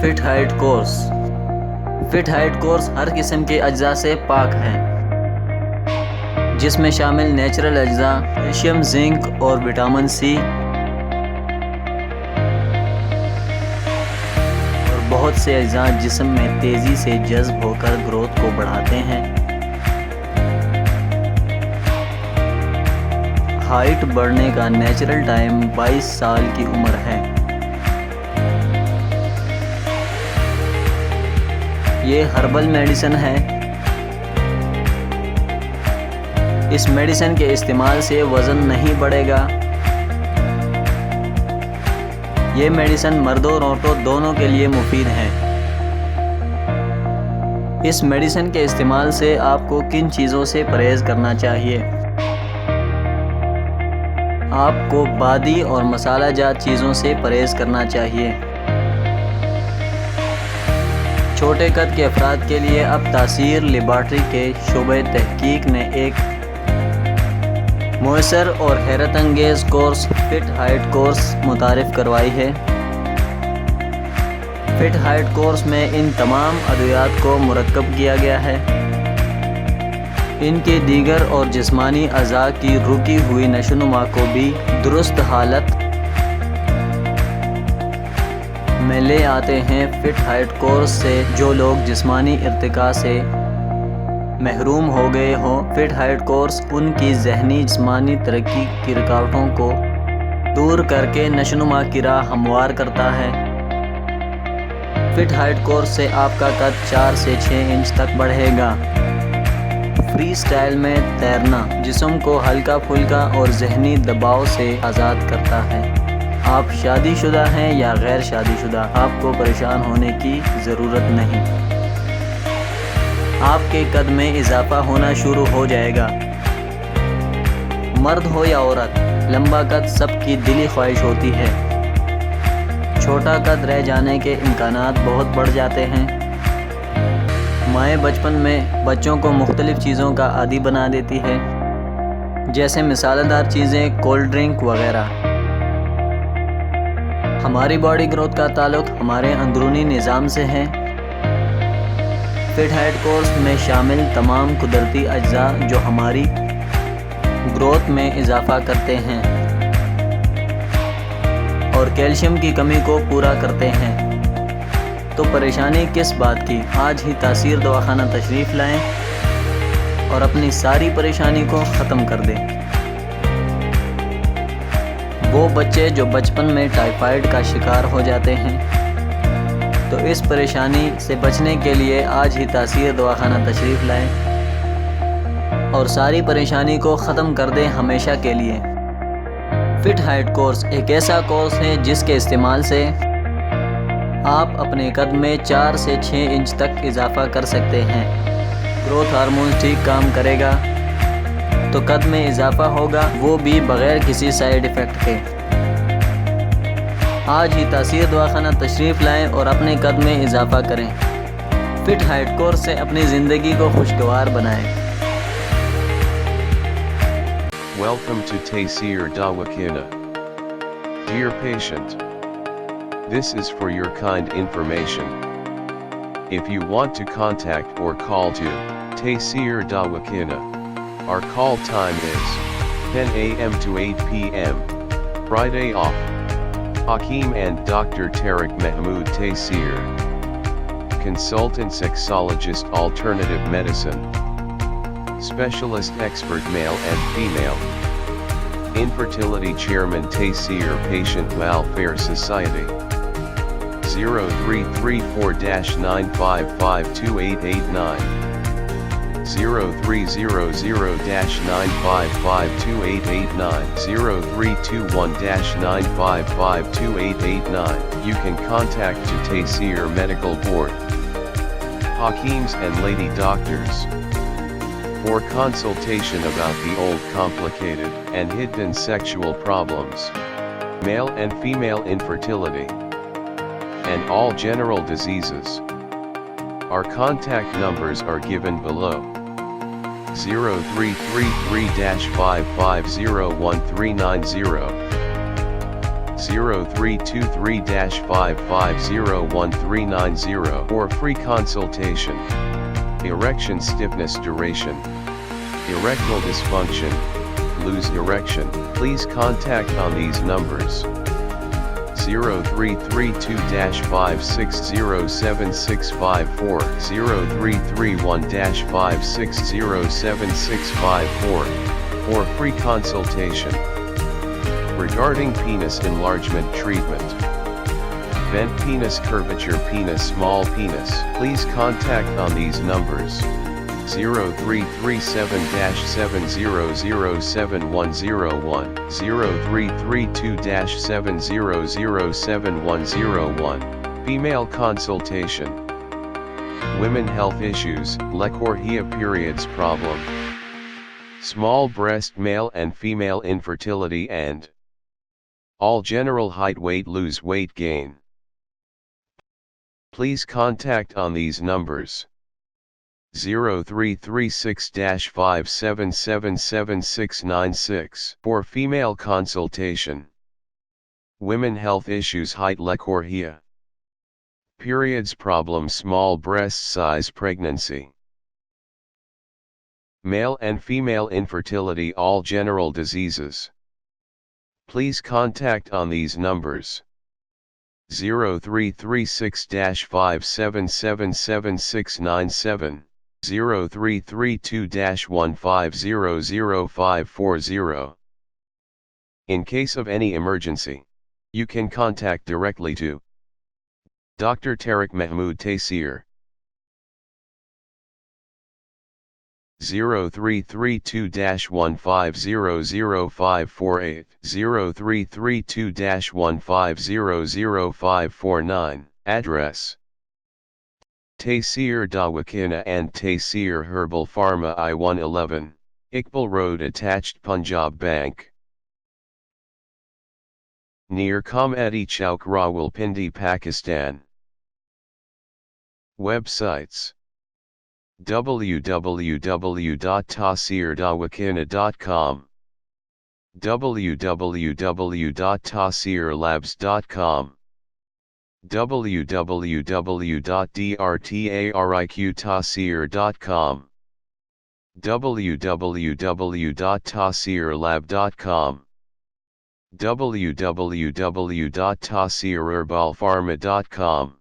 Fit height course. Fit height course ہر قسم کے اجزاء سے پاک ہے، جس میں شامل نیچرل اجزاء، کیلشیم، زنک اور وٹامن سی اور بہت سے اجزاء جسم میں تیزی سے جذب ہو کر گروتھ کو بڑھاتے ہیں۔ ہائٹ بڑھنے کا نیچرل ٹائم 22 سال کی عمر ہے۔ یہ ہربل میڈیسن ہے۔ اس میڈیسن کے استعمال سے وزن نہیں بڑھے گا۔ یہ میڈیسن مرد اور عورتوں دونوں کے لیے مفید ہے۔ اس میڈیسن کے استعمال سے آپ کو کن چیزوں سے پرہیز کرنا چاہیے؟ آپ کو بادی اور مسالہ جات چیزوں سے پرہیز کرنا چاہیے۔ چھوٹے قد کے افراد کے لیے اب تاثیر لیبارٹری کے شعبۂ تحقیق نے ایک مؤثر اور حیرت انگیز کورس فٹ ہائیٹ کورس متعارف کروائی ہے۔ فٹ ہائیٹ کورس میں ان تمام ادویات کو مرکب کیا گیا ہے۔ ان کے دیگر اور جسمانی اعضاء کی رکی ہوئی نشو و نما کو بھی درست حالت میں لے آتے ہیں۔ فٹ ہائیٹ کورس سے جو لوگ جسمانی ارتقاء سے محروم ہو گئے ہوں، فٹ ہائیٹ کورس ان کی ذہنی جسمانی ترقی کی رکاوٹوں کو دور کر کے نشو و نما کی راہ ہموار کرتا ہے۔ فٹ ہائیٹ کورس سے آپ کا قد 4 سے 6 انچ تک بڑھے گا۔ فری سٹائل میں تیرنا جسم کو ہلکا پھلکا اور ذہنی دباؤ سے آزاد کرتا ہے۔ آپ شادی شدہ ہیں یا غیر شادی شدہ، آپ کو پریشان ہونے کی ضرورت نہیں۔ آپ کے قد میں اضافہ ہونا شروع ہو جائے گا۔ مرد ہو یا عورت، لمبا قد سب کی دلی خواہش ہوتی ہے۔ چھوٹا قد رہ جانے کے امکانات بہت بڑھ جاتے ہیں۔ مائیں بچپن میں بچوں کو مختلف چیزوں کا عادی بنا دیتی ہے، جیسے مسالہ دار چیزیں، کولڈ ڈرنک وغیرہ۔ ہماری باڈی گروتھ کا تعلق ہمارے اندرونی نظام سے ہے۔ فٹ ہائیٹ کورس میں شامل تمام قدرتی اجزاء جو ہماری گروتھ میں اضافہ کرتے ہیں اور کیلشیم کی کمی کو پورا کرتے ہیں۔ تو پریشانی کس بات کی؟ آج ہی تاثیر دواخانہ تشریف لائیں اور اپنی ساری پریشانی کو ختم کر دیں۔ وہ بچے جو بچپن میں ٹائیفائڈ کا شکار ہو جاتے ہیں، تو اس پریشانی سے بچنے کے لیے آج ہی تاثیر دواخانہ تشریف لائیں اور ساری پریشانی کو ختم کر دیں ہمیشہ کے لیے۔ فٹ ہائیٹ کورس ایک ایسا کورس ہے جس کے استعمال سے آپ اپنے قد میں 4 سے 6 انچ تک اضافہ کر سکتے ہیں۔ گروتھ ہارمون ٹھیک کام کرے گا تو قد میں اضافہ ہوگا، وہ بھی بغیر کسی سائیڈ افیکٹ کے۔ آج ہی تاثیر دواخانہ تشریف لائیں اور اپنے قد میں اضافہ کریں۔ فٹ ہائیٹ کورس سے اپنی زندگی کو خوشگوار بنائیں۔ Welcome to Taysir Dawakina. Dear patient, this is for your kind information. If you want to contact or call to Taysir Dawakina, our call time is 10 a.m. to 8 p.m. Friday off. Hakeem and Dr. Tariq Mahmood Taysir, Consultant Sexologist Alternative Medicine, Specialist Expert Male and Female, Infertility Chairman Taysir Patient Welfare Society, 0334-9552889, 0300-9552889, 0321-9552889. You can contact to Taysir Medical Board, Hakeems and Lady Doctors, for consultation about the old complicated and hidden sexual problems, male and female infertility, and all general diseases. Our contact numbers are given below. 0333-5501390, 0323-5501390 or free consultation. Erection stiffness duration. Erectile dysfunction, lose erection, please contact on these numbers. 0332-5607654, 0331-5607654, or free consultation. Regarding penis enlargement treatment. Bent penis, curvature penis, small penis, please contact on these numbers. 0337-7007101, 0332-7007101, female consultation. Women health issues, leukorrhea, periods problem. Small breast, male and female infertility and all general height, weight lose, weight gain. Please contact on these numbers. 0336-5777696 for female consultation. Women health issues, height, leukorrhea, periods problem, small breast size, pregnancy. Male and female infertility, all general diseases. Please contact on these numbers. 0336-5777697, 0332-1500540. In case of any emergency, you can contact directly to Dr. Tariq Mahmood Taysir. 0332-1500548, 0332-1500549, address Taysir Dawakina and Taysir Herbal Pharma, I-111, Iqbal Road, attached Punjab Bank, near Comedy Chowk, Rawalpindi, Pakistan. Websites: www.taysirdawakina.com, www.taysirlabs.com, www.drtariqtaysir.com, www.taysirlab.com, www.taysirherbalpharma.com.